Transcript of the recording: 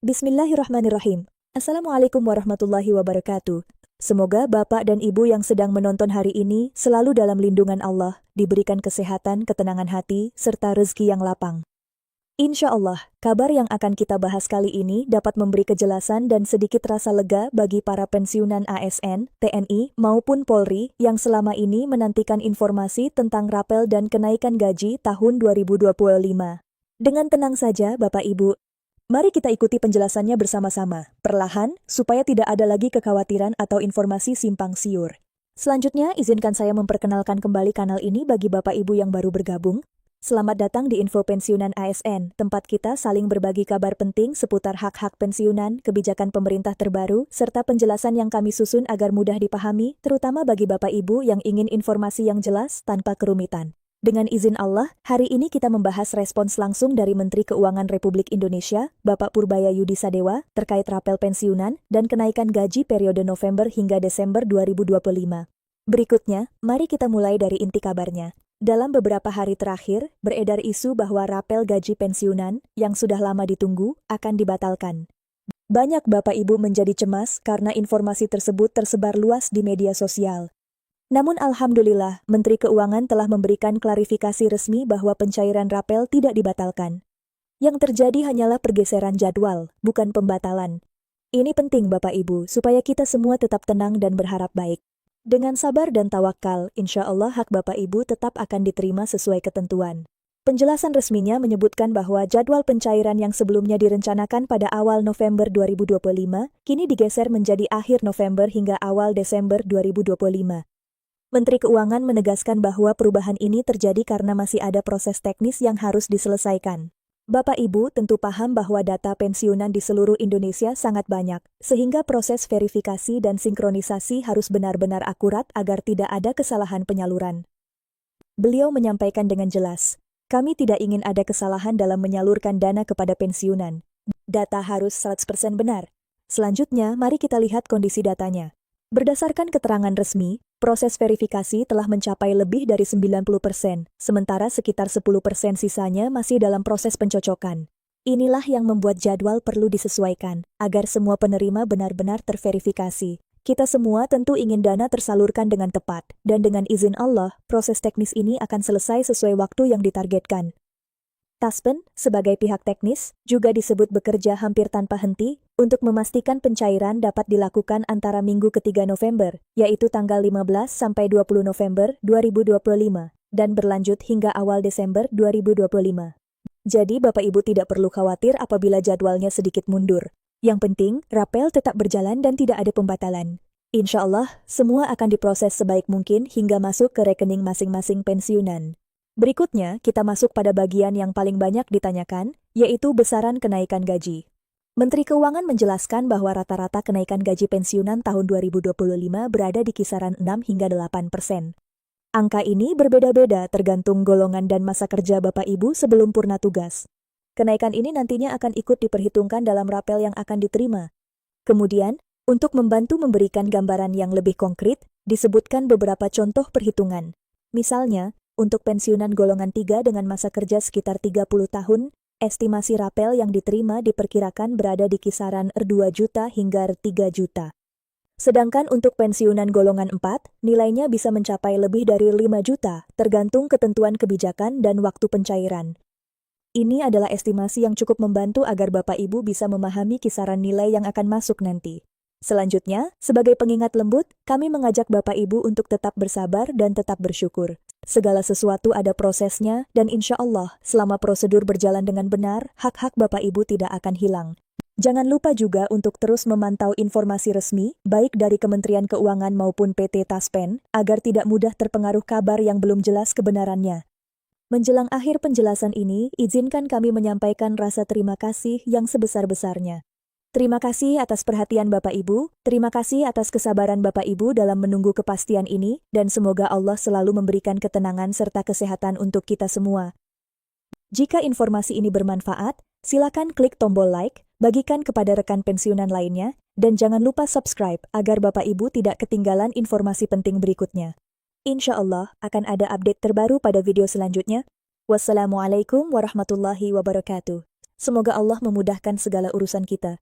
Bismillahirrahmanirrahim. Assalamualaikum warahmatullahi wabarakatuh. Semoga Bapak dan Ibu yang sedang menonton hari ini selalu dalam lindungan Allah, diberikan kesehatan, ketenangan hati, serta rezeki yang lapang. Insya Allah, kabar yang akan kita bahas kali ini dapat memberi kejelasan dan sedikit rasa lega bagi para pensiunan ASN, TNI, maupun Polri yang selama ini menantikan informasi tentang rapel dan kenaikan gaji tahun 2025. Dengan tenang saja, Bapak Ibu. Mari kita ikuti penjelasannya bersama-sama, perlahan, supaya tidak ada lagi kekhawatiran atau informasi simpang siur. Selanjutnya, izinkan saya memperkenalkan kembali kanal ini bagi Bapak Ibu yang baru bergabung. Selamat datang di Info Pensiunan ASN, tempat kita saling berbagi kabar penting seputar hak-hak pensiunan, kebijakan pemerintah terbaru, serta penjelasan yang kami susun agar mudah dipahami, terutama bagi Bapak Ibu yang ingin informasi yang jelas tanpa kerumitan. Dengan izin Allah, hari ini kita membahas respons langsung dari Menteri Keuangan Republik Indonesia, Bapak Purbaya Yudi Sadewa, terkait rapel pensiunan dan kenaikan gaji periode November hingga Desember 2025. Berikutnya, mari kita mulai dari inti kabarnya. Dalam beberapa hari terakhir, beredar isu bahwa rapel gaji pensiunan, yang sudah lama ditunggu, akan dibatalkan. Banyak Bapak Ibu menjadi cemas karena informasi tersebut tersebar luas di media sosial. Namun Alhamdulillah, Menteri Keuangan telah memberikan klarifikasi resmi bahwa pencairan rapel tidak dibatalkan. Yang terjadi hanyalah pergeseran jadwal, bukan pembatalan. Ini penting Bapak Ibu, supaya kita semua tetap tenang dan berharap baik. Dengan sabar dan tawakal, insya Allah hak Bapak Ibu tetap akan diterima sesuai ketentuan. Penjelasan resminya menyebutkan bahwa jadwal pencairan yang sebelumnya direncanakan pada awal November 2025, kini digeser menjadi akhir November hingga awal Desember 2025. Menteri Keuangan menegaskan bahwa perubahan ini terjadi karena masih ada proses teknis yang harus diselesaikan. Bapak Ibu tentu paham bahwa data pensiunan di seluruh Indonesia sangat banyak, sehingga proses verifikasi dan sinkronisasi harus benar-benar akurat agar tidak ada kesalahan penyaluran. Beliau menyampaikan dengan jelas, kami tidak ingin ada kesalahan dalam menyalurkan dana kepada pensiunan. Data harus 100% benar. Selanjutnya, mari kita lihat kondisi datanya. Berdasarkan keterangan resmi, proses verifikasi telah mencapai lebih dari 90%, sementara sekitar 10% sisanya masih dalam proses pencocokan. Inilah yang membuat jadwal perlu disesuaikan, agar semua penerima benar-benar terverifikasi. Kita semua tentu ingin dana tersalurkan dengan tepat, dan dengan izin Allah, proses teknis ini akan selesai sesuai waktu yang ditargetkan. Taspen, sebagai pihak teknis, juga disebut bekerja hampir tanpa henti untuk memastikan pencairan dapat dilakukan antara minggu ketiga November, yaitu tanggal 15 sampai 20 November 2025, dan berlanjut hingga awal Desember 2025. Jadi Bapak Ibu tidak perlu khawatir apabila jadwalnya sedikit mundur. Yang penting, rapel tetap berjalan dan tidak ada pembatalan. Insya Allah, semua akan diproses sebaik mungkin hingga masuk ke rekening masing-masing pensiunan. Berikutnya, kita masuk pada bagian yang paling banyak ditanyakan, yaitu besaran kenaikan gaji. Menteri Keuangan menjelaskan bahwa rata-rata kenaikan gaji pensiunan tahun 2025 berada di kisaran 6 hingga 8%. Angka ini berbeda-beda tergantung golongan dan masa kerja Bapak Ibu sebelum purna tugas. Kenaikan ini nantinya akan ikut diperhitungkan dalam rapel yang akan diterima. Kemudian, untuk membantu memberikan gambaran yang lebih konkret, disebutkan beberapa contoh perhitungan. Misalnya, untuk pensiunan golongan 3 dengan masa kerja sekitar 30 tahun, estimasi rapel yang diterima diperkirakan berada di kisaran 2 juta hingga 3 juta. Sedangkan untuk pensiunan golongan 4, nilainya bisa mencapai lebih dari 5 juta, tergantung ketentuan kebijakan dan waktu pencairan. Ini adalah estimasi yang cukup membantu agar Bapak Ibu bisa memahami kisaran nilai yang akan masuk nanti. Selanjutnya, sebagai pengingat lembut, kami mengajak Bapak Ibu untuk tetap bersabar dan tetap bersyukur. Segala sesuatu ada prosesnya, dan insya Allah, selama prosedur berjalan dengan benar, hak-hak Bapak Ibu tidak akan hilang. Jangan lupa juga untuk terus memantau informasi resmi, baik dari Kementerian Keuangan maupun PT Taspen, agar tidak mudah terpengaruh kabar yang belum jelas kebenarannya. Menjelang akhir penjelasan ini, izinkan kami menyampaikan rasa terima kasih yang sebesar-besarnya. Terima kasih atas perhatian Bapak Ibu, terima kasih atas kesabaran Bapak Ibu dalam menunggu kepastian ini, dan semoga Allah selalu memberikan ketenangan serta kesehatan untuk kita semua. Jika informasi ini bermanfaat, silakan klik tombol like, bagikan kepada rekan pensiunan lainnya, dan jangan lupa subscribe agar Bapak Ibu tidak ketinggalan informasi penting berikutnya. Insya Allah akan ada update terbaru pada video selanjutnya. Wassalamualaikum warahmatullahi wabarakatuh. Semoga Allah memudahkan segala urusan kita.